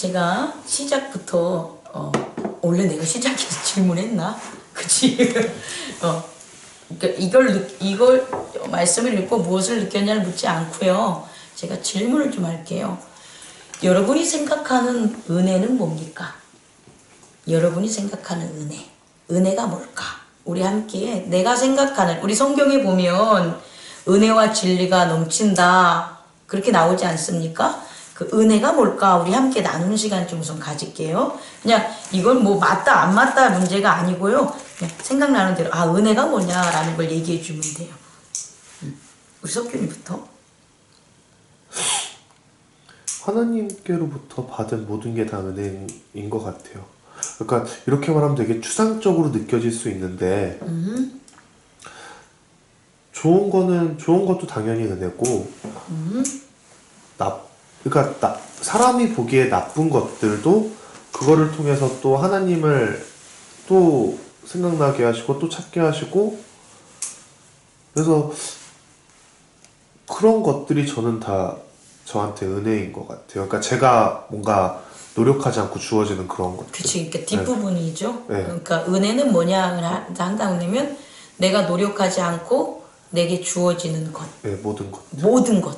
제가 시작부터 원래 내가 시작해서 질문했나? 그치? 그러니까 이걸 말씀을 읽고 무엇을 느꼈냐를 묻지 않고요. 제가 질문을 좀 할게요. 여러분이 생각하는 은혜는 뭡니까? 여러분이 생각하는 은혜가 뭘까? 우리 함께 내가 생각하는, 우리 성경에 보면 은혜와 진리가 넘친다 그렇게 나오지 않습니까? 그 은혜가 뭘까? 우리 함께 나누는 시간 좀 우선 가질게요. 그냥 이건 뭐 맞다 안 맞다 문제가 아니고요. 그냥 생각나는 대로 은혜가 뭐냐라는 걸 얘기해 주면 돼요. 우리 석균이부터. 하나님께로부터 받은 모든 게 다 은혜인 것 같아요. 그러니까 이렇게 말하면 되게 추상적으로 느껴질 수 있는데 좋은 것도 당연히 은혜고 그러니까 사람이 보기에 나쁜 것들도 그거를 통해서 또 하나님을 또 생각나게 하시고 또 찾게 하시고, 그래서 그런 것들이 저는 다 저한테 은혜인 것 같아요. 그러니까 제가 뭔가 노력하지 않고 주어지는 그런 것들. 그치, 그러니까 뒷부분이죠. 네. 그러니까 은혜는 뭐냐를 한다면 내가 노력하지 않고 내게 주어지는 것. 네, 모든 것. 모든 것.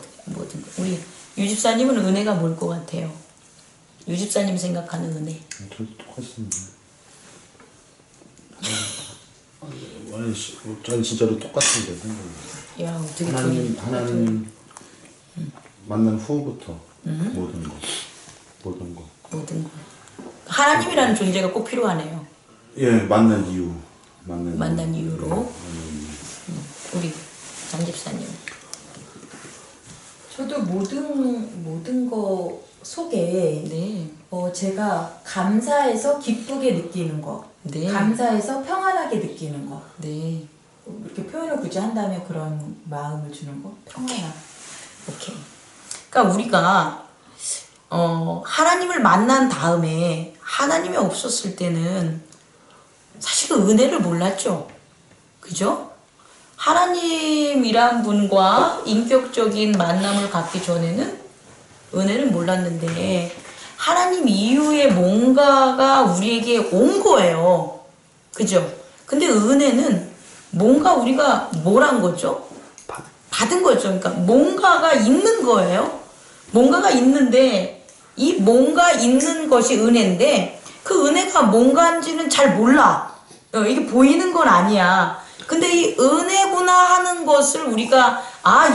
우리 유집사님은 은혜가 뭘 것 같아요? 유집사님 생각하는 은혜. 저도 똑같습니다. 전 진짜로 똑같은 게 생각나요. 야, 어떻게 하나님 만난 후부터 모든 거. 하나님이라는 존재가 꼭 필요하네요. 예, 만난 이유. 만난 이유로. 우리 장 집사님. 저도 모든 거 속에 네. 제가 감사해서 기쁘게 느끼는 거, 네. 감사해서 평안하게 느끼는 거, 네. 이렇게 표현을 굳이 한다면 그런 마음을 주는 거, 평안함. 오케이. 그러니까 우리가 하나님을 만난 다음에 하나님이 없었을 때는 사실 그 은혜를 몰랐죠. 그죠? 하나님이란 분과 인격적인 만남을 갖기 전에는 은혜를 몰랐는데 하나님 이후에 뭔가가 우리에게 온 거예요. 그죠? 근데 은혜는 뭔가 우리가 뭘 한 거죠? 받은 거죠. 그러니까 뭔가가 있는 거예요. 뭔가가 있는데 이 뭔가 있는 것이 은혜인데 그 은혜가 뭔가인지는 잘 몰라. 이게 보이는 건 아니야. 근데 이 은혜구나 하는 것을 우리가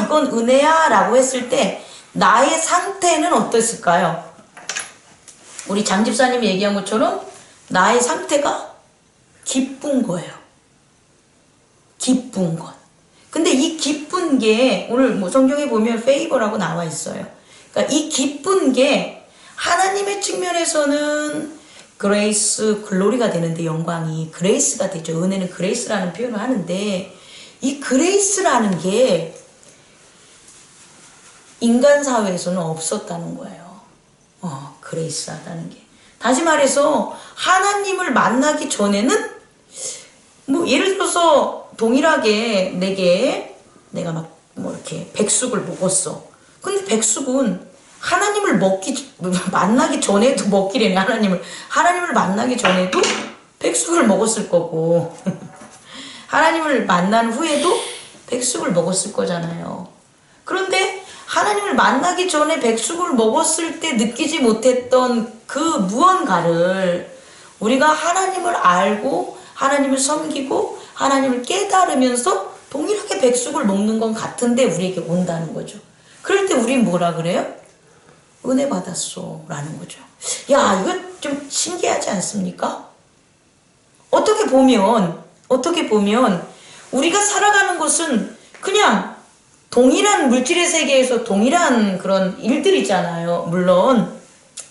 이건 은혜야 라고 했을 때 나의 상태는 어땠을까요? 우리 장 집사님이 얘기한 것처럼 나의 상태가 기쁜 거예요. 기쁜 것. 근데 이 기쁜 게 오늘 뭐 성경에 보면 페이버라고 나와 있어요. 그러니까 이 기쁜 게 하나님의 측면에서는 그레이스, 글로리가 되는데 영광이 그레이스가 되죠. 은혜는 그레이스라는 표현을 하는데 이 그레이스라는 게 인간 사회에서는 없었다는 거예요. 그레이스하다는 게. 다시 말해서 하나님을 만나기 전에는 뭐 예를 들어서 동일하게 내가 막 뭐 이렇게 백숙을 먹었어. 근데 백숙은 하나님을 만나기 전에도 먹기래네. 하나님을 만나기 전에도 백숙을 먹었을 거고 하나님을 만난 후에도 백숙을 먹었을 거잖아요. 그런데 하나님을 만나기 전에 백숙을 먹었을 때 느끼지 못했던 그 무언가를 우리가 하나님을 알고 하나님을 섬기고 하나님을 깨달으면서 동일하게 백숙을 먹는 건 같은데 우리에게 온다는 거죠. 그럴 때 우린 뭐라 그래요? 은혜 받았어 라는 거죠. 야, 이거 좀 신기하지 않습니까? 어떻게 보면 우리가 살아가는 것은 그냥 동일한 물질의 세계에서 동일한 그런 일들이잖아요. 물론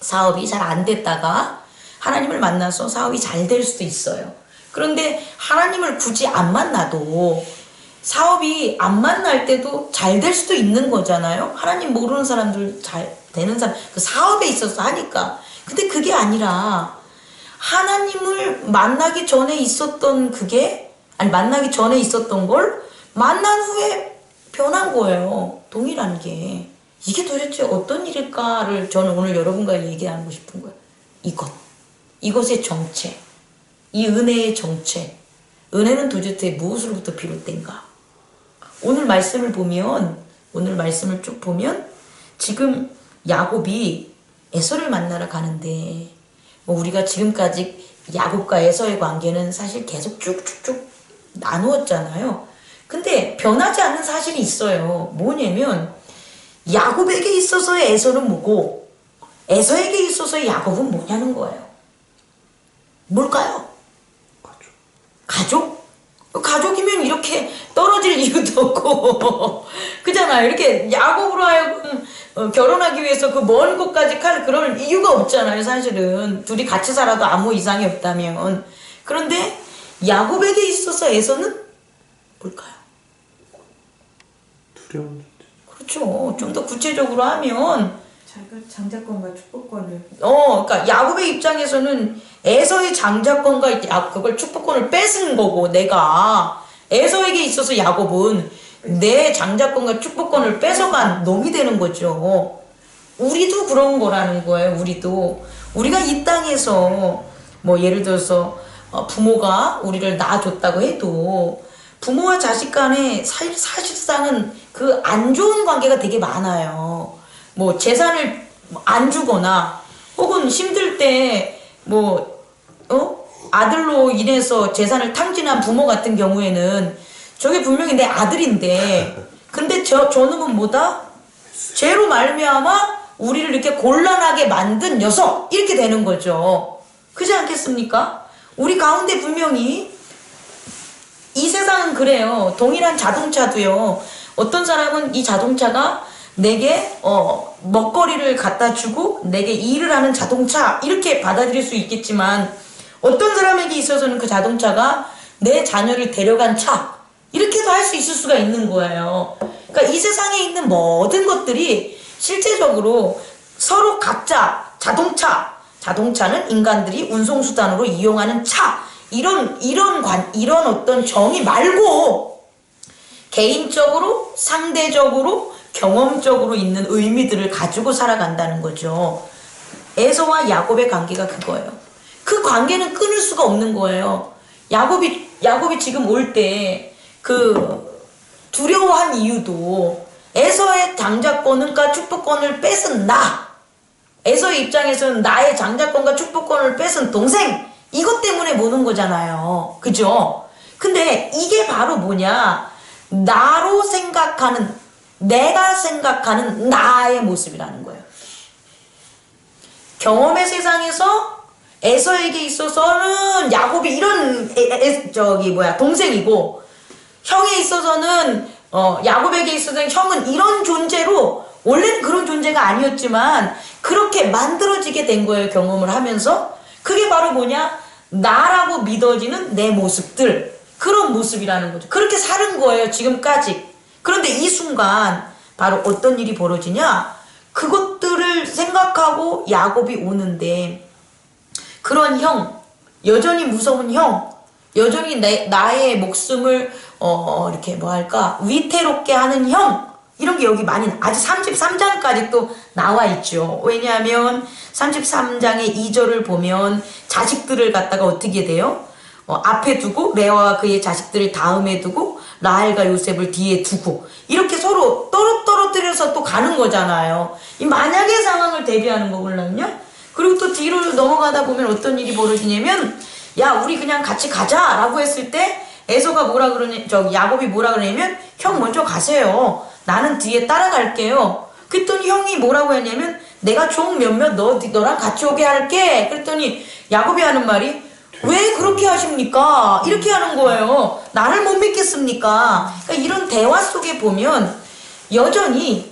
사업이 잘 안 됐다가 하나님을 만나서 사업이 잘 될 수도 있어요. 그런데 하나님을 굳이 안 만나도 사업이 안 만날 때도 잘 될 수도 있는 거잖아요. 하나님 모르는 사람들 잘 되는 사람, 그 사업에 있어서 하니까. 근데 그게 아니라 하나님을 만나기 전에 있었던 만나기 전에 있었던 걸 만난 후에 변한 거예요. 동일한 게. 이게 도대체 어떤 일일까를 저는 오늘 여러분과 얘기하고 싶은 거예요. 이것의 정체, 이 은혜의 정체, 은혜는 도대체 무엇으로부터 비롯된가? 오늘 말씀을 쭉 보면 지금 야곱이 에서를 만나러 가는데 뭐 우리가 지금까지 야곱과 에서의 관계는 사실 계속 쭉쭉쭉 나누었잖아요. 근데 변하지 않는 사실이 있어요. 뭐냐면 야곱에게 있어서의 에서는 뭐고 에서에게 있어서의 야곱은 뭐냐는 거예요. 뭘까요? 가족? 가족이면 이렇게 떨어질 이유도 없고 그잖아요. 이렇게 야곱으로 하여금 결혼하기 위해서 그 먼 곳까지 갈 그런 이유가 없잖아요. 사실은 둘이 같이 살아도 아무 이상이 없다면. 그런데 야곱에게 있어서 에서는 뭘까요? 두려운 그렇죠. 좀 더 구체적으로 하면 자기가 장자권과 축복권을 그러니까 야곱의 입장에서는 에서의 장자권과 그걸 축복권을 뺏은 거고, 내가 에서에게 있어서 야곱은 내 장자권과 축복권을 뺏어간 놈이 되는 거죠. 우리도 그런 거라는 거예요. 우리가 이 땅에서 뭐 예를 들어서 부모가 우리를 낳아줬다고 해도 부모와 자식 간에 사실상은 그 안 좋은 관계가 되게 많아요. 뭐 재산을 안 주거나 혹은 힘들 때 아들로 인해서 재산을 탕진한 부모 같은 경우에는 저게 분명히 내 아들인데 근데 저 놈은 뭐다? 죄로 말미암아 우리를 이렇게 곤란하게 만든 녀석 이렇게 되는 거죠. 그렇지 않겠습니까? 우리 가운데 분명히 이 세상은 그래요. 동일한 자동차도요. 어떤 사람은 이 자동차가 내게 먹거리를 갖다 주고 내게 일을 하는 자동차 이렇게 받아들일 수 있겠지만 어떤 사람에게 있어서는 그 자동차가 내 자녀를 데려간 차 이렇게도 할 수 있을 수가 있는 거예요. 그러니까 이 세상에 있는 모든 것들이 실제적으로 서로 각자 자동차는 인간들이 운송수단으로 이용하는 차 이런 어떤 정의 말고 개인적으로 상대적으로 경험적으로 있는 의미들을 가지고 살아간다는 거죠. 에서와 야곱의 관계가 그거예요. 그 관계는 끊을 수가 없는 거예요. 야곱이 지금 올 때 그 두려워한 이유도 에서의 장자권과 축복권을 뺏은 에서의 입장에서는 나의 장자권과 축복권을 뺏은 동생 이것 때문에 모는 거잖아요. 그죠? 근데 이게 바로 뭐냐? 내가 생각하는 나의 모습이라는 거예요. 경험의 세상에서 에서에게 있어서는 야곱이 이런 동생이고 형에 있어서는 야곱에게 있어서는 형은 이런 존재로 원래는 그런 존재가 아니었지만 그렇게 만들어지게 된 거예요. 경험을 하면서. 그게 바로 뭐냐? 나라고 믿어지는 내 모습들 그런 모습이라는 거죠. 그렇게 사는 거예요. 지금까지. 그런데 이 순간 바로 어떤 일이 벌어지냐? 그것들을 생각하고 야곱이 오는데 그런 형, 여전히 무서운 형, 여전히 나의 목숨을 이렇게 위태롭게 하는 형 이런 게 여기 많이 아직 33장까지 또 나와 있죠. 왜냐하면 33장의 2절을 보면 자식들을 갖다가 어떻게 돼요? 앞에 두고 레아와 그의 자식들을 다음에 두고 라헬과 요셉을 뒤에 두고 이렇게 서로 떨어뜨려서 또 가는 거잖아요. 이 만약의 상황을 대비하는 거거든요. 그리고 또 뒤로 넘어가다 보면 어떤 일이 벌어지냐면 야 우리 그냥 같이 가자 라고 했을 때 에서가 야곱이 뭐라 그러냐면 형 먼저 가세요. 나는 뒤에 따라갈게요. 그랬더니 형이 뭐라고 했냐면 내가 종 몇몇 너랑 같이 오게 할게. 그랬더니 야곱이 하는 말이 왜 그렇게 하십니까? 이렇게 하는 거예요. 나를 못 믿겠습니까? 그러니까 이런 대화 속에 보면 여전히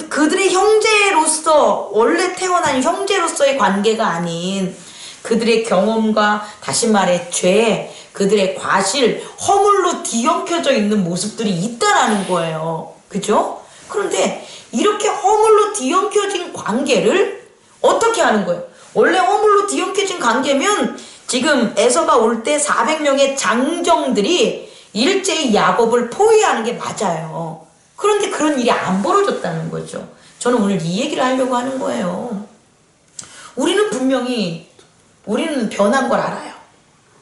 그들의 형제로서 원래 태어난 형제로서의 관계가 아닌 그들의 경험과 다시 말해 죄, 그들의 과실, 허물로 뒤엉켜져 있는 모습들이 있다라는 거예요. 그죠? 그런데 이렇게 허물로 뒤엉켜진 관계를 어떻게 하는 거예요? 원래 허물로 뒤엉켜진 관계면 지금 에서가 올 때 400명의 장정들이 일제히 야곱을 포위하는 게 맞아요. 그런데 그런 일이 안 벌어졌다는 거죠. 저는 오늘 이 얘기를 하려고 하는 거예요. 우리는 분명히 우리는 변한 걸 알아요.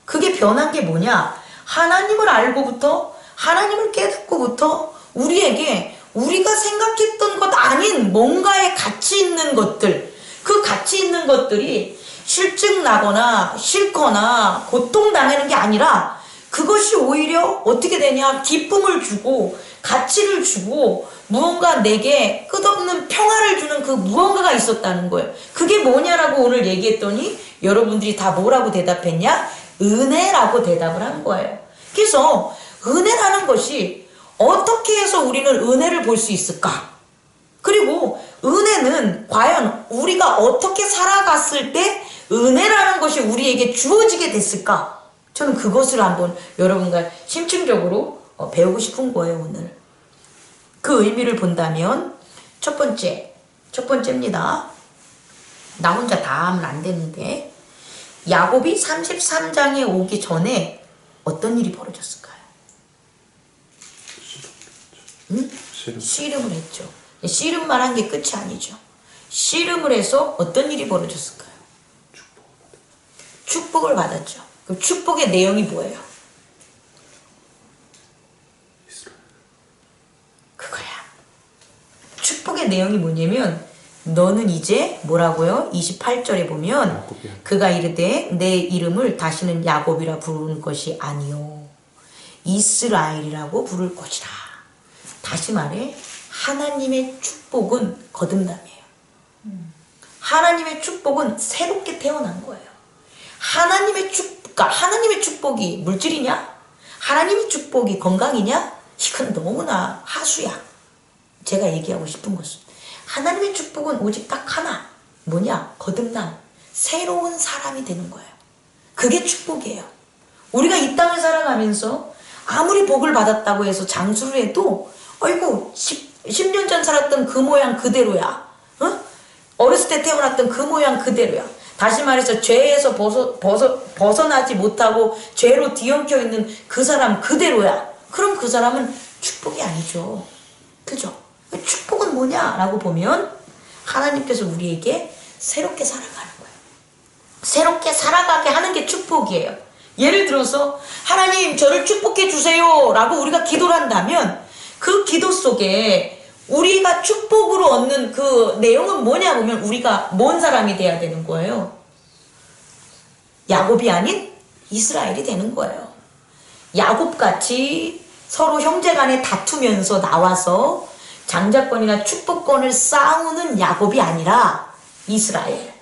그게 변한 게 뭐냐? 하나님을 알고부터 하나님을 깨닫고부터 우리에게 우리가 생각했던 것 아닌 뭔가의 가치 있는 것들, 그 가치 있는 것들이 실증 나거나 싫거나 고통당하는 게 아니라 그것이 오히려 어떻게 되냐? 기쁨을 주고 가치를 주고 무언가 내게 끝없는 평화를 주는 그 무언가가 있었다는 거예요. 그게 뭐냐라고 오늘 얘기했더니 여러분들이 다 뭐라고 대답했냐? 은혜라고 대답을 한 거예요. 그래서 은혜라는 것이 어떻게 해서 우리는 은혜를 볼 수 있을까? 그리고 은혜는 과연 우리가 어떻게 살아갔을 때 은혜라는 것이 우리에게 주어지게 됐을까? 저는 그것을 한번 여러분과 심층적으로 배우고 싶은 거예요, 오늘. 그 의미를 본다면 첫 번째입니다. 나 혼자 다 하면 안 되는데 야곱이 33장에 오기 전에 어떤 일이 벌어졌을까요? 응? 씨름을 했죠. 씨름만 한 게 끝이 아니죠. 씨름을 해서 어떤 일이 벌어졌을까요? 축복을 받았죠. 그럼 축복의 내용이 뭐예요? 그거야. 축복의 내용이 뭐냐면 너는 이제 뭐라고요? 28절에 보면 야곱이야. 그가 이르되 내 이름을 다시는 야곱이라 부르는 것이 아니요 이스라엘이라고 부를 것이라. 다시 말해 하나님의 축복은 거듭남이에요. 하나님의 축복은 새롭게 태어난 거예요. 그러니까 하나님의 축복이 물질이냐? 하나님의 축복이 건강이냐? 이건 너무나 하수야. 제가 얘기하고 싶은 것은 하나님의 축복은 오직 딱 하나. 뭐냐? 거듭남. 새로운 사람이 되는 거예요. 그게 축복이에요. 우리가 이 땅을 살아가면서 아무리 복을 받았다고 해서 장수를 해도 아이고 10년 전 살았던 그 모양 그대로야. 어? 어렸을 때 태어났던 그 모양 그대로야. 다시 말해서 죄에서 벗어나지 못하고 죄로 뒤엉켜 있는 그 사람 그대로야. 그럼 그 사람은 축복이 아니죠. 그죠? 축복은 뭐냐라고 보면 하나님께서 우리에게 새롭게 살아가는 거예요. 새롭게 살아가게 하는 게 축복이에요. 예를 들어서 하나님 저를 축복해 주세요 라고 우리가 기도를 한다면 그 기도 속에 우리가 축복으로 얻는 그 내용은 뭐냐 보면 우리가 뭔 사람이 돼야 되는 거예요. 야곱이 아닌 이스라엘이 되는 거예요. 야곱같이 서로 형제간에 다투면서 나와서 장자권이나 축복권을 싸우는 야곱이 아니라 이스라엘.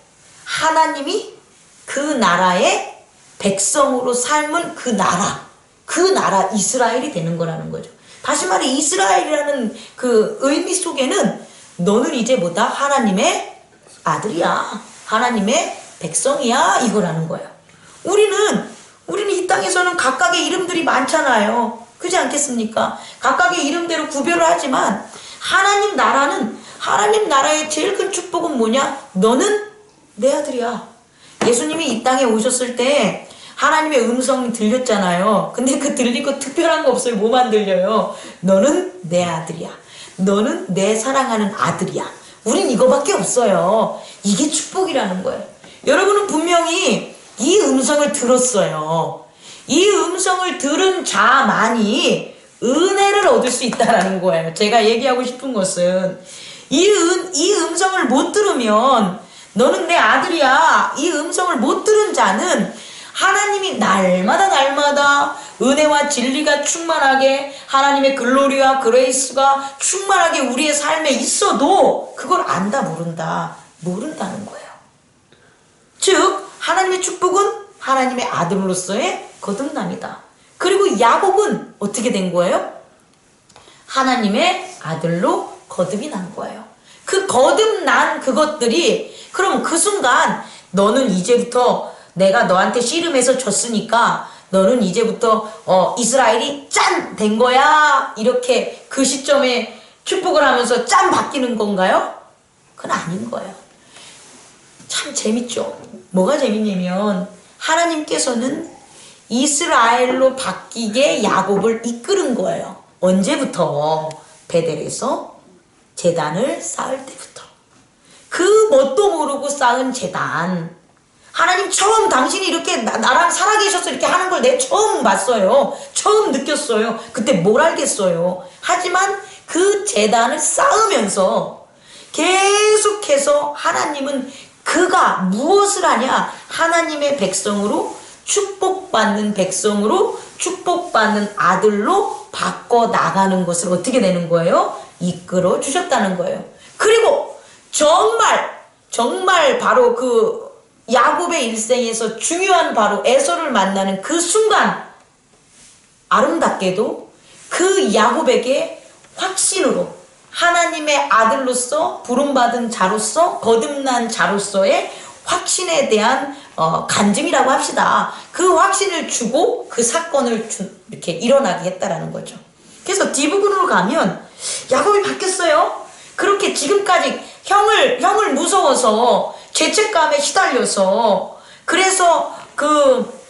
하나님이 그 나라의 백성으로 삶은 그 나라 이스라엘이 되는 거라는 거죠. 다시 말해 이스라엘이라는 그 의미 속에는 너는 이제 뭐다? 하나님의 아들이야. 하나님의 백성이야. 이거라는 거예요. 우리는 이 땅에서는 각각의 이름들이 많잖아요. 그렇지 않겠습니까? 각각의 이름대로 구별을 하지만 하나님 나라의 제일 큰 축복은 뭐냐? 너는 내 아들이야. 예수님이 이 땅에 오셨을 때 하나님의 음성이 들렸잖아요. 근데 그 들리고 특별한 거 없어요. 뭐만 들려요? 너는 내 아들이야. 너는 내 사랑하는 아들이야. 우린 이거밖에 없어요. 이게 축복이라는 거예요. 여러분은 분명히 이 음성을 들었어요. 이 음성을 들은 자만이 은혜를 얻을 수 있다는 거예요. 제가 얘기하고 싶은 것은 이 음성을 못 들으면 너는 내 아들이야. 이 음성을 못 들은 자는 하나님이 날마다 은혜와 진리가 충만하게 하나님의 글로리와 그레이스가 충만하게 우리의 삶에 있어도 그걸 안다 모른다는 거예요. 즉 하나님의 축복은 하나님의 아들로서의 거듭남이다. 그리고 야곱은 어떻게 된 거예요? 하나님의 아들로 거듭이 난 거예요. 그 거듭난 그것들이 그럼 그 순간 너는 이제부터 내가 너한테 씨름해서 졌으니까 너는 이제부터 이스라엘이 짠! 된 거야. 이렇게 그 시점에 축복을 하면서 짠! 바뀌는 건가요? 그건 아닌 거예요. 참 재밌죠. 뭐가 재밌냐면 하나님께서는 이스라엘로 바뀌게 야곱을 이끄는 거예요. 언제부터? 베델에서 제단을 쌓을 때부터. 그 뭣도 모르고 쌓은 제단. 하나님 처음 당신이 이렇게 나랑 살아계셔서 이렇게 하는 걸 내가 처음 봤어요. 처음 느꼈어요. 그때 뭘 알겠어요. 하지만 그 제단을 쌓으면서 계속해서 하나님은 그가 무엇을 하냐? 하나님의 백성으로 축복받는 백성으로 축복받는 아들로 바꿔 나가는 것을 어떻게 되는 거예요? 이끌어 주셨다는 거예요. 그리고 정말 바로 그 야곱의 일생에서 중요한 바로 에서를 만나는 그 순간 아름답게도 그 야곱에게 확신으로 하나님의 아들로서 부름받은 자로서 거듭난 자로서의 확신에 대한 간증이라고 합시다. 그 확신을 주고 그 사건을 이렇게 일어나게 했다라는 거죠. 그래서 뒷부분으로 가면 야곱이 바뀌었어요. 그렇게 지금까지 형을 무서워서 죄책감에 시달려서 그래서 그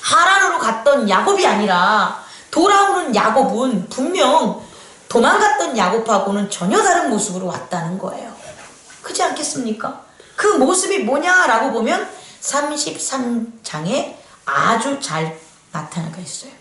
하란으로 갔던 야곱이 아니라 돌아오는 야곱은 분명 도망갔던 야곱하고는 전혀 다른 모습으로 왔다는 거예요. 그렇지 않겠습니까? 그 모습이 뭐냐라고 보면 33장에 아주 잘 나타나가 있어요.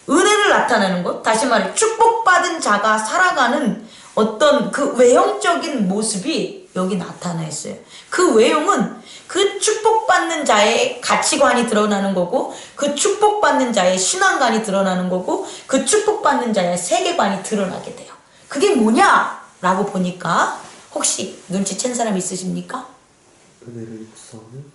은혜를 나타내는 것, 다시 말해 축복받은 자가 살아가는 어떤 그 외형적인 모습이 여기 나타나 있어요. 그 외형은 그 축복받는 자의 가치관이 드러나는 거고, 그 축복받는 자의 신앙관이 드러나는 거고, 그 축복받는 자의 세계관이 드러나게 돼요. 그게 뭐냐라고 보니까 혹시 눈치챈 사람 있으십니까? 은혜를 입성하는?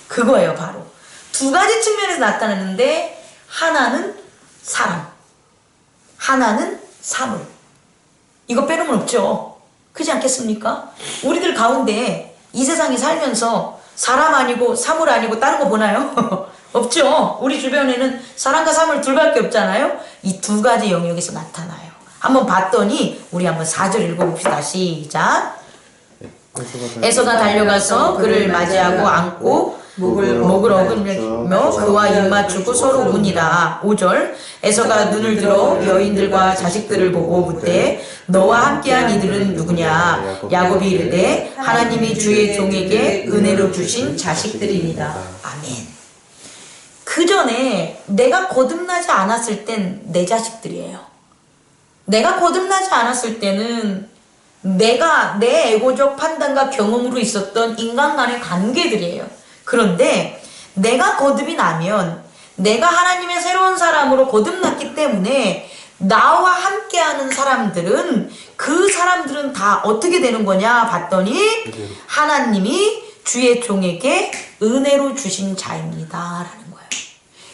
그거예요. 바로 두 가지 측면에서 나타나는데, 하나는 사람, 하나는 사물. 이거 빼놓으면 없죠. 그렇지 않겠습니까? 우리들 가운데 이 세상에 살면서 사람 아니고 사물 아니고 다른 거 보나요? 없죠. 우리 주변에는 사람과 사물 둘밖에 없잖아요. 이 두 가지 영역에서 나타나요. 한번 봤더니 우리 한번 4절 읽어봅시다. 시작. 에서가 달려가서 그를 맞이하고 안고 목을 어글며 그와 입 맞추고 서로 우니라. 5절. 에서가 눈을 들어 여인들과 자식들을 보고 묻되 너와 함께한 이들은 누구냐? 야곱이 이르되 하나님이 주의 종에게 은혜로 주신 자식들이니라. 아멘. 그 전에 내가 거듭나지 않았을 땐 내 자식들이에요. 내가 거듭나지 않았을 때는 내가 내 에고적 판단과 경험으로 있었던 인간 간의 관계들이에요. 그런데 내가 거듭이 나면 내가 하나님의 새로운 사람으로 거듭났기 때문에 나와 함께하는 사람들은 그 사람들은 다 어떻게 되는 거냐 봤더니 하나님이 주의 종에게 은혜로 주신 자입니다 라는 거예요.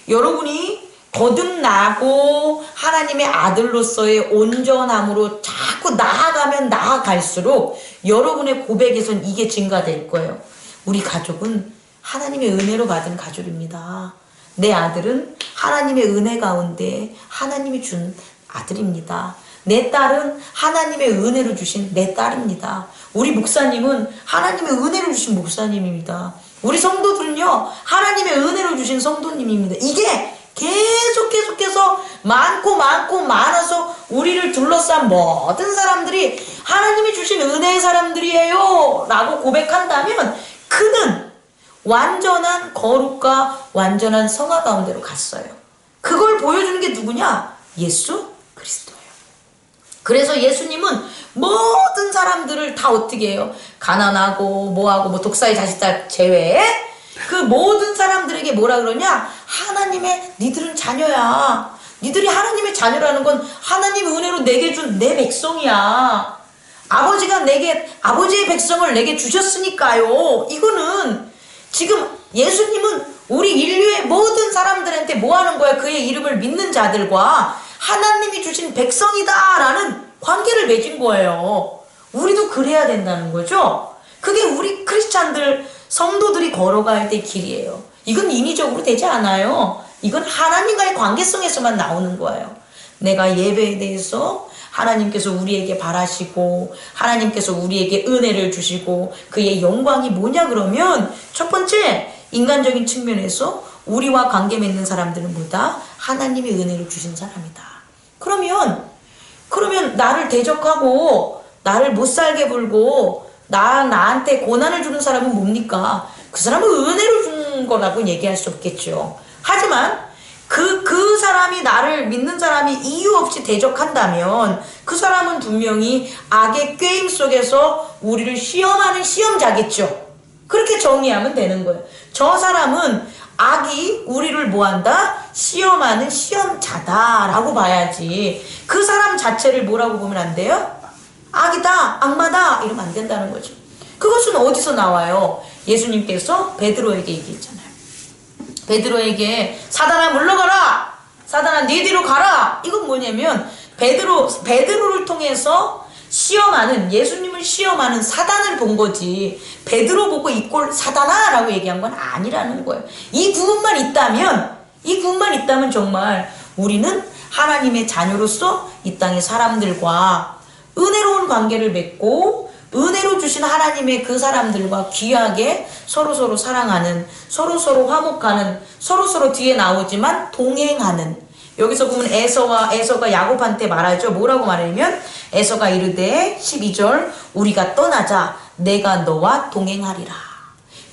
여러분이 거듭나고 하나님의 아들로서의 온전함으로 자꾸 나아가면 나아갈수록 여러분의 고백에선 이게 증가될 거예요. 우리 가족은 하나님의 은혜로 받은 가족입니다. 내 아들은 하나님의 은혜 가운데 하나님이 준 아들입니다. 내 딸은 하나님의 은혜로 주신 내 딸입니다. 우리 목사님은 하나님의 은혜로 주신 목사님입니다. 우리 성도들은요 하나님의 은혜로 주신 성도님입니다. 이게 계속해서 많아서 우리를 둘러싼 모든 사람들이 하나님이 주신 은혜의 사람들이에요 라고 고백한다면 그는 완전한 거룩과 완전한 성화 가운데로 갔어요. 그걸 보여주는 게 누구냐? 예수 그리스도예요. 그래서 예수님은 모든 사람들을 다 어떻게 해요? 가난하고 뭐하고 독사의 자식들 제외에 그 모든 사람들에게 뭐라 그러냐? 하나님의 니들은 자녀야. 니들이 하나님의 자녀라는 건 하나님의 은혜로 내게 준 내 백성이야. 아버지가 내게 아버지의 백성을 내게 주셨으니까요. 이거는 지금 예수님은 우리 인류의 모든 사람들한테 뭐 하는 거야? 그의 이름을 믿는 자들과 하나님이 주신 백성이다라는 관계를 맺은 거예요. 우리도 그래야 된다는 거죠. 그게 우리 크리스찬들 성도들이 걸어갈 때 길이에요. 이건 인위적으로 되지 않아요. 이건 하나님과의 관계성에서만 나오는 거예요. 내가 예배에 대해서 하나님께서 우리에게 바라시고 하나님께서 우리에게 은혜를 주시고 그의 영광이 뭐냐 그러면 첫 번째 인간적인 측면에서 우리와 관계 맺는 사람들은 뭐다? 하나님의 은혜를 주신 사람이다. 그러면 나를 대적하고 나를 못 살게 불고 나한테 고난을 주는 사람은 뭡니까? 그 사람은 은혜로 주는 거라고 얘기할 수 없겠죠. 하지만 그 사람이 나를 믿는 사람이 이유 없이 대적한다면 그 사람은 분명히 악의 꾀임 속에서 우리를 시험하는 시험자겠죠. 그렇게 정의하면 되는 거예요. 저 사람은 악이 우리를 뭐한다? 시험하는 시험자다라고 봐야지. 그 사람 자체를 뭐라고 보면 안 돼요? 악이다, 악마다 이러면 안 된다는 거죠. 그것은 어디서 나와요? 예수님께서 베드로에게 얘기했잖아요. 베드로에게 사단아 물러가라! 사단아 네 뒤로 가라! 이건 뭐냐면 베드로를 통해서 시험하는, 예수님을 시험하는 사단을 본 거지, 베드로 보고 이 꼴 사단아 라고 얘기한 건 아니라는 거예요. 이 구분만 있다면 정말 우리는 하나님의 자녀로서 이 땅의 사람들과 은혜로운 관계를 맺고 은혜로 주신 하나님의 그 사람들과 귀하게 서로서로 사랑하는, 서로서로 화목하는, 서로서로 뒤에 나오지만 동행하는. 여기서 보면 에서가 야곱한테 말하죠. 뭐라고 말하냐면 에서가 이르되 12절 우리가 떠나자 내가 너와 동행하리라.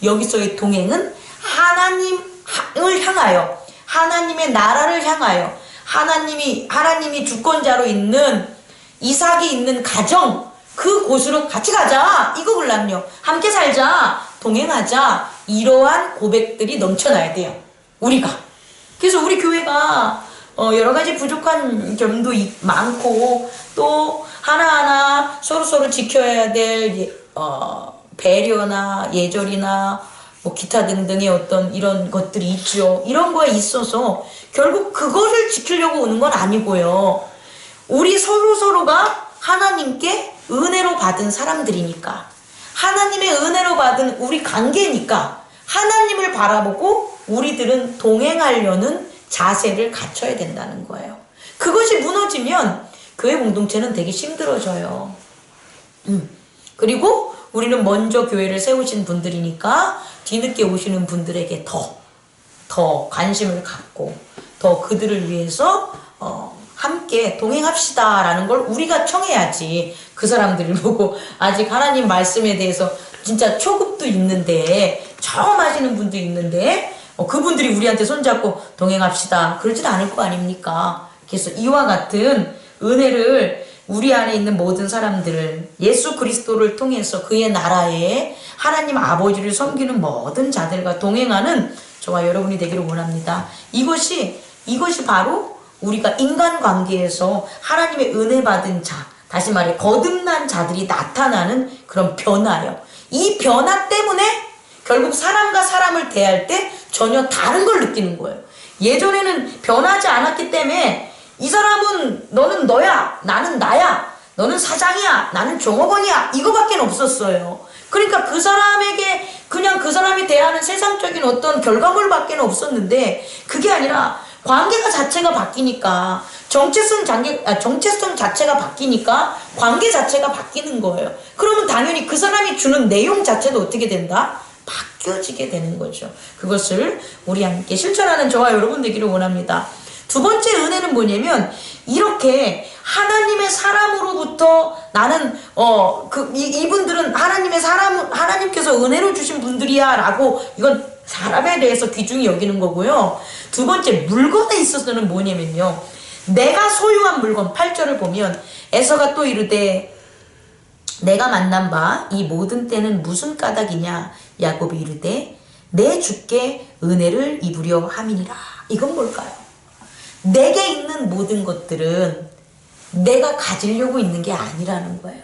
여기서의 동행은 하나님을 향하여, 하나님의 나라를 향하여, 하나님이 주권자로 있는 이삭이 있는 가정, 그 곳으로 같이 가자 이거걸랑요. 함께 살자, 동행하자, 이러한 고백들이 넘쳐나야 돼요, 우리가. 그래서 우리 교회가 여러 가지 부족한 점도 많고, 또 하나하나 서로서로 지켜야 될 배려나 예절이나 뭐 기타 등등의 어떤 이런 것들이 있죠. 이런 거에 있어서 결국 그거를 지키려고 오는 건 아니고요. 우리 서로서로가 하나님께 은혜로 받은 사람들이니까, 하나님의 은혜로 받은 우리 관계니까 하나님을 바라보고 우리들은 동행하려는 자세를 갖춰야 된다는 거예요. 그것이 무너지면 교회 공동체는 되게 힘들어져요. 그리고 우리는 먼저 교회를 세우신 분들이니까 뒤늦게 오시는 분들에게 더 관심을 갖고 더 그들을 위해서 함께 동행합시다 라는 걸 우리가 청해야지. 그 사람들을 보고 아직 하나님 말씀에 대해서 진짜 초급도 있는데, 처음 하시는 분도 있는데 그분들이 우리한테 손잡고 동행합시다 그러진 않을 거 아닙니까? 그래서 이와 같은 은혜를 우리 안에 있는 모든 사람들을 예수 그리스도를 통해서 그의 나라에 하나님 아버지를 섬기는 모든 자들과 동행하는 저와 여러분이 되기를 원합니다. 이것이 바로 우리가 인간관계에서 하나님의 은혜 받은 자, 다시 말해 거듭난 자들이 나타나는 그런 변화요. 이 변화 때문에 결국 사람과 사람을 대할 때 전혀 다른 걸 느끼는 거예요. 예전에는 변하지 않았기 때문에 이 사람은 너는 너야, 나는 나야, 너는 사장이야, 나는 종업원이야, 이거밖에 없었어요. 그러니까 그 사람에게 그냥 그 사람이 대하는 세상적인 어떤 결과물밖에 없었는데, 그게 아니라 관계가 자체가 바뀌니까, 정체성 자체가 바뀌니까 관계 자체가 바뀌는 거예요. 그러면 당연히 그 사람이 주는 내용 자체도 어떻게 된다? 바뀌어지게 되는 거죠. 그것을 우리 함께 실천하는 저와 여러분 되기를 원합니다. 두 번째 은혜는 뭐냐면, 이렇게 하나님의 사람으로부터 나는 이분들은 하나님께서 은혜로 주신 분들이야 라고, 이건 사람에 대해서 귀중히 여기는 거고요. 두 번째, 물건에 있어서는 뭐냐면요, 내가 소유한 물건, 8절을 보면 에서가 또 이르되 내가 만난 바 이 모든 때는 무슨 까닭이냐, 야곱이 이르되 내 주께 은혜를 입으려 함이니라. 이건 뭘까요? 내게 있는 모든 것들은 내가 가지려고 있는 게 아니라는 거예요.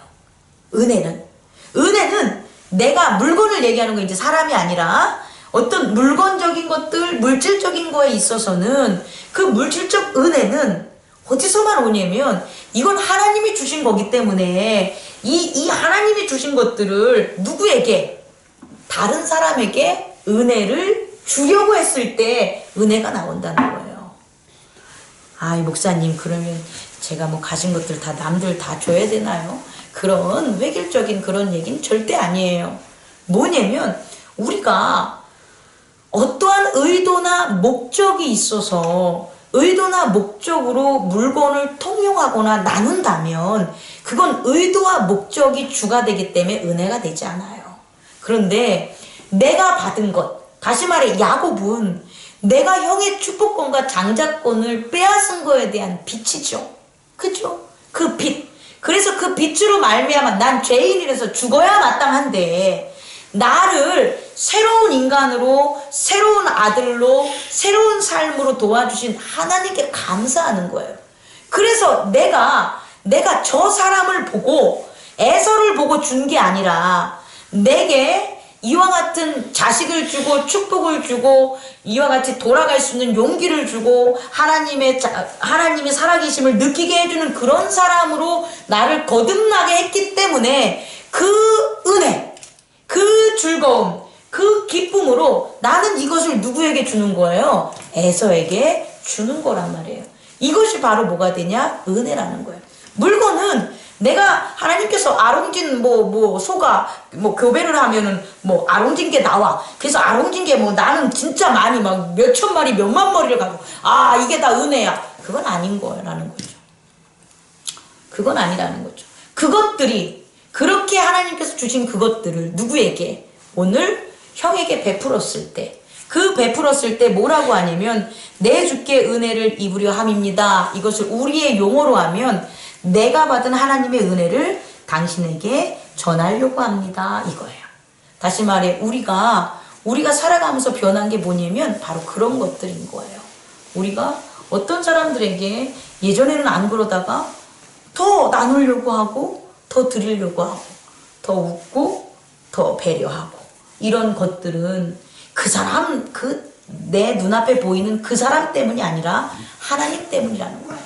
은혜는 내가 물건을 얘기하는 거, 이제 사람이 아니라 어떤 물건적인 것들, 물질적인 거에 있어서는 그 물질적 은혜는 어디서만 오냐면 이건 하나님이 주신 거기 때문에 이 하나님이 주신 것들을 누구에게, 다른 사람에게 은혜를 주려고 했을 때 은혜가 나온다는 거예요. 아, 목사님, 그러면 제가 뭐 가진 것들 다 남들 다 줘야 되나요? 그런 획일적인 그런 얘기는 절대 아니에요. 뭐냐면 우리가 어떠한 의도나 목적이 있어서 의도나 목적으로 물건을 통용하거나 나눈다면 그건 의도와 목적이 주가 되기 때문에 은혜가 되지 않아요. 그런데 내가 받은 것, 다시 말해 야곱은 내가 형의 축복권과 장자권을 빼앗은 거에 대한 빚이죠. 그죠? 그 빚. 그래서 그 빚으로 말미암아 난 죄인이라서 죽어야 마땅한데 나를 새로운 인간으로, 새로운 아들로, 새로운 삶으로 도와주신 하나님께 감사하는 거예요. 그래서 내가 저 사람을 보고 에서를 보고 준 게 아니라 내게 이와 같은 자식을 주고 축복을 주고 이와 같이 돌아갈 수 있는 용기를 주고 하나님의 살아계심을 느끼게 해주는 그런 사람으로 나를 거듭나게 했기 때문에 그 은혜, 그 즐거움, 그 기쁨으로 나는 이것을 누구에게 주는 거예요? 에서에게 주는 거란 말이에요. 이것이 바로 뭐가 되냐? 은혜라는 거예요. 물건은 내가 하나님께서 아롱진 소가 교배를 하면은 아롱진 게 나와. 그래서 아롱진 게 나는 진짜 많이 막 몇천 마리 몇만 마리를 가지고 이게 다 은혜야. 그건 아닌 거라는 거죠. 그건 아니라는 거죠. 그것들이 그렇게 하나님께서 주신 그것들을 누구에게 오늘 형에게 베풀었을 때 그 베풀었을 때 뭐라고 하냐면 내 주께 은혜를 입으려 함입니다. 이것을 우리의 용어로 하면 내가 받은 하나님의 은혜를 당신에게 전하려고 합니다. 이거예요. 다시 말해 우리가 살아가면서 변한 게 뭐냐면 바로 그런 것들인 거예요. 우리가 어떤 사람들에게 예전에는 안 그러다가 더 나누려고 하고 더 드리려고 하고 더 웃고 더 배려하고 이런 것들은 그 사람 내 눈앞에 보이는 그 사람 때문이 아니라 하나님 때문이라는 거예요.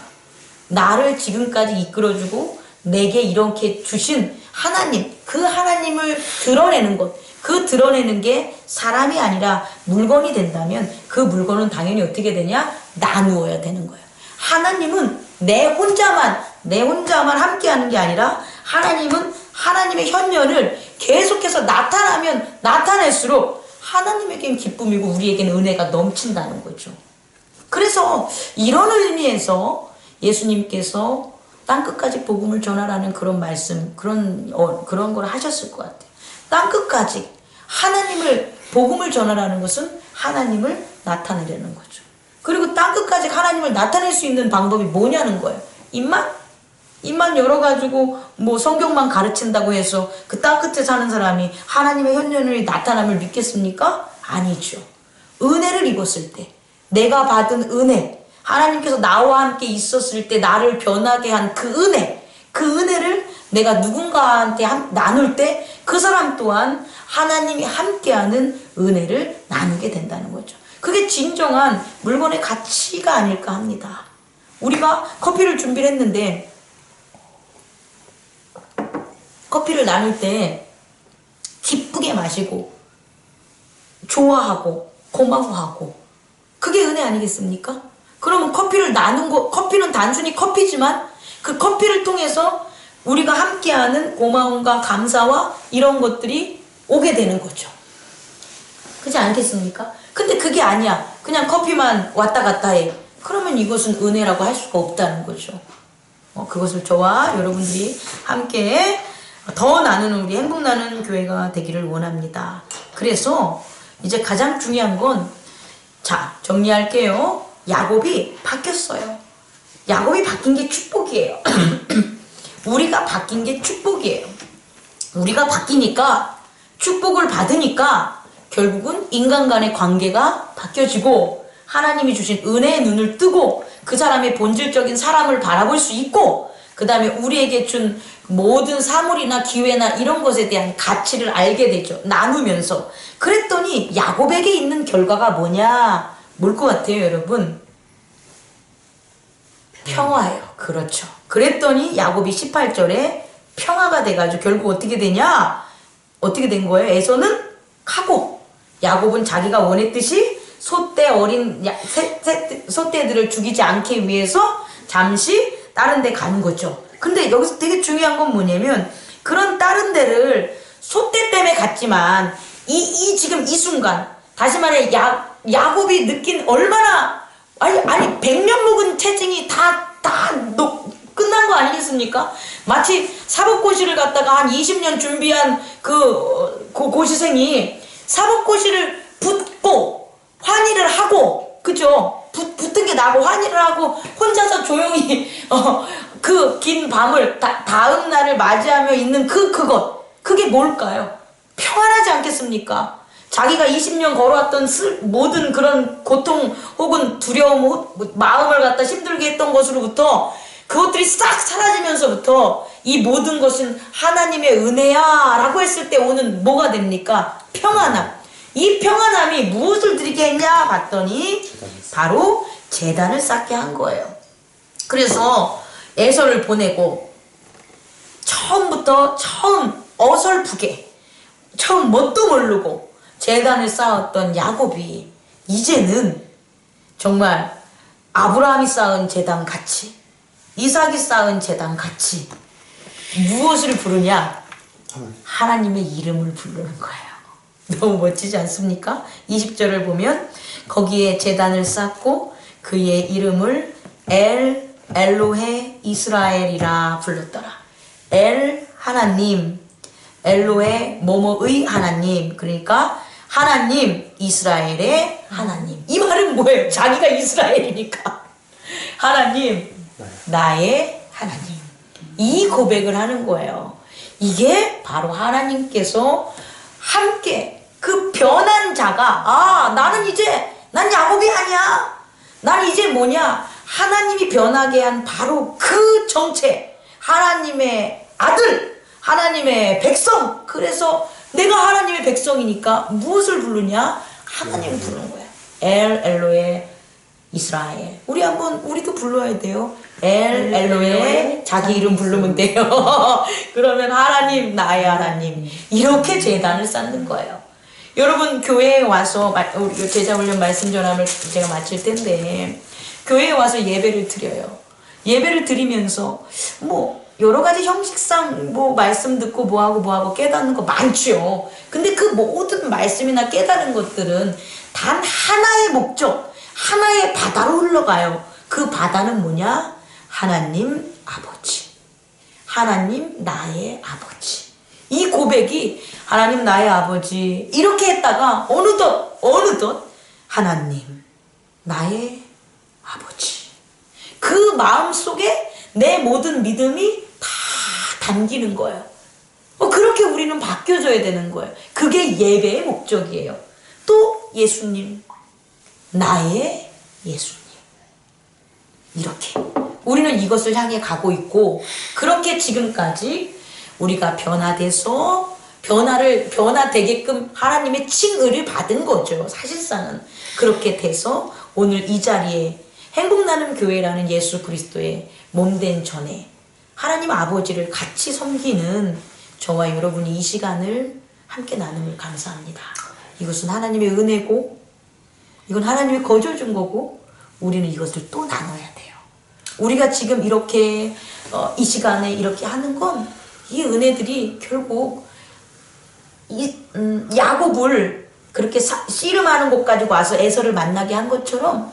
나를 지금까지 이끌어주고 내게 이렇게 주신 하나님, 그 하나님을 드러내는 것, 그 드러내는 게 사람이 아니라 물건이 된다면 그 물건은 당연히 어떻게 되냐? 나누어야 되는 거예요. 하나님은 내 혼자만 함께하는 게 아니라 하나님은 하나님의 현면을 계속해서 나타나면 나타날수록 하나님에게는 기쁨이고 우리에게는 은혜가 넘친다는 거죠. 그래서 이런 의미에서 예수님께서 땅끝까지 복음을 전하라는 그런 말씀, 그런 걸 하셨을 것 같아요. 땅끝까지 하나님을 복음을 전하라는 것은 하나님을 나타내려는 거죠. 그리고 땅끝까지 하나님을 나타낼 수 있는 방법이 뭐냐는 거예요. 입만 열어가지고 성경만 가르친다고 해서 그 땅끝에 사는 사람이 하나님의 현존의 나타남을 믿겠습니까? 아니죠. 은혜를 입었을 때 내가 받은 은혜, 하나님께서 나와 함께 있었을 때 나를 변하게 한 그 은혜를 내가 누군가한테 나눌 때 그 사람 또한 하나님이 함께하는 은혜를 나누게 된다는 거죠. 그게 진정한 물건의 가치가 아닐까 합니다. 우리가 커피를 준비를 했는데 커피를 나눌 때 기쁘게 마시고 좋아하고 고마워하고 그게 은혜 아니겠습니까? 그러면 커피를 나눈 거, 커피는 단순히 커피지만 그 커피를 통해서 우리가 함께하는 고마움과 감사와 이런 것들이 오게 되는 거죠. 그렇지 않겠습니까? 근데 그게 아니야. 그냥 커피만 왔다 갔다 해. 그러면 이것은 은혜라고 할 수가 없다는 거죠. 그것을 저와 여러분들이 함께 더 나누는 우리 행복 나누는 교회가 되기를 원합니다. 그래서 이제 가장 중요한 건 정리할게요. 야곱이 바뀌었어요. 야곱이 바뀐 게 축복이에요. 우리가 바뀐 게 축복이에요. 우리가 바뀌니까 축복을 받으니까 결국은 인간 간의 관계가 바뀌어지고 하나님이 주신 은혜의 눈을 뜨고 그 사람의 본질적인 사람을 바라볼 수 있고 그 다음에 우리에게 준 모든 사물이나 기회나 이런 것에 대한 가치를 알게 되죠. 나누면서. 그랬더니 야곱에게 있는 결과가 뭐냐? 뭘 것 같아요, 여러분? 평화예요. 그렇죠. 그랬더니 야곱이 18절에 평화가 돼가지고 결국 어떻게 되냐? 어떻게 된 거예요? 에서는 가고 야곱은 자기가 원했듯이 소떼들을 죽이지 않기 위해서 잠시 다른 데 가는 거죠. 근데 여기서 되게 중요한 건 뭐냐면 그런 다른 데를 소떼 때문에 갔지만 지금 이 순간 다시 말해 야곱이 느낀 얼마나 아니 100년 묵은 체증이 다 끝난 거 아니겠습니까? 마치 사법고시를 갖다가 한 20년 준비한 그 고시생이 사법고시를 붙고 환희를 하고 그죠? 붙은 게 나고 환희를 하고 혼자서 조용히 그 긴 밤을 다음 날을 맞이하며 있는 그게 뭘까요? 평안하지 않겠습니까? 자기가 20년 걸어왔던 모든 그런 고통 혹은 두려움, 마음을 갖다 힘들게 했던 것으로부터 그것들이 싹 사라지면서부터 이 모든 것은 하나님의 은혜야 라고 했을 때 오는 뭐가 됩니까? 평안함. 이 평안함이 무엇을 드리게 했냐 봤더니 바로 제단을 쌓게 한 거예요. 그래서 에서를 보내고 처음 어설프게 처음 뭣도 모르고 제단을 쌓았던 야곱이 이제는 정말 아브라함이 쌓은 제단 같이 이삭이 쌓은 제단 같이 무엇을 부르냐? 하나님의 이름을 부르는 거예요. 너무 멋지지 않습니까? 20절을 보면 거기에 제단을 쌓고 그의 이름을 엘로헤 이스라엘이라 불렀더라. 하나님, 엘로헤 뭐뭐의 하나님, 그러니까 하나님 이스라엘의 하나님. 이 말은 뭐예요? 자기가 이스라엘이니까 하나님 나의 하나님. 이 고백을 하는 거예요. 이게 바로 하나님께서 함께 그 변한 자가 난 야곱이 아니야. 난 이제 뭐냐? 하나님이 변하게 한 바로 그 정체. 하나님의 아들, 하나님의 백성. 그래서 내가 하나님의 백성이니까 무엇을 부르냐? 하나님을 부르는 거야. 엘로에 이스라엘. 우리도 불러야 돼요. 엘로에 자기 이름 부르면 돼요. 그러면 하나님, 나의 하나님. 이렇게 제단을 쌓는 거예요. 여러분, 교회에 와서, 우리 제자훈련 말씀 전함을 제가 마칠 텐데, 교회에 와서 예배를 드려요. 예배를 드리면서, 여러 가지 형식상 말씀 듣고 뭐하고 깨닫는 거 많죠. 근데 그 모든 말씀이나 깨닫는 것들은 단 하나의 목적, 하나의 바다로 흘러가요. 그 바다는 뭐냐? 하나님 아버지. 하나님 나의 아버지. 이 고백이 하나님 나의 아버지 이렇게 했다가 어느덧 하나님 나의 아버지. 그 마음속에 내 모든 믿음이 다 담기는 거예요. 그렇게 우리는 바뀌어져야 되는 거예요. 그게 예배의 목적이에요. 또 예수님, 나의 예수님. 이렇게 우리는 이것을 향해 가고 있고, 그렇게 지금까지 우리가 변화돼서 변화되게끔 하나님의 칭의를 받은 거죠. 사실상은 그렇게 돼서 오늘 이 자리에 행복나눔 교회라는 예수 그리스도의 몸된 전에 하나님 아버지를 같이 섬기는 저와 여러분이 이 시간을 함께 나눔을 감사합니다. 이것은 하나님의 은혜고, 이건 하나님이 거저 준 거고, 우리는 이것을 또 나눠야 돼요. 우리가 지금 이렇게 이 시간에 이렇게 하는 건 이 은혜들이 결국 야곱을 그렇게 씨름하는 곳 가지고 와서 에서를 만나게 한 것처럼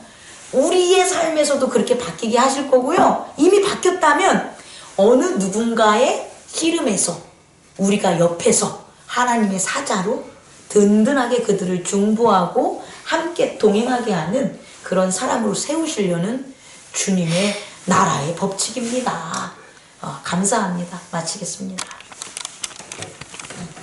우리의 삶에서도 그렇게 바뀌게 하실 거고요. 이미 바뀌었다면 어느 누군가의 씨름에서 우리가 옆에서 하나님의 사자로 든든하게 그들을 중보하고 함께 동행하게 하는 그런 사람으로 세우시려는 주님의 나라의 법칙입니다. 감사합니다. 마치겠습니다.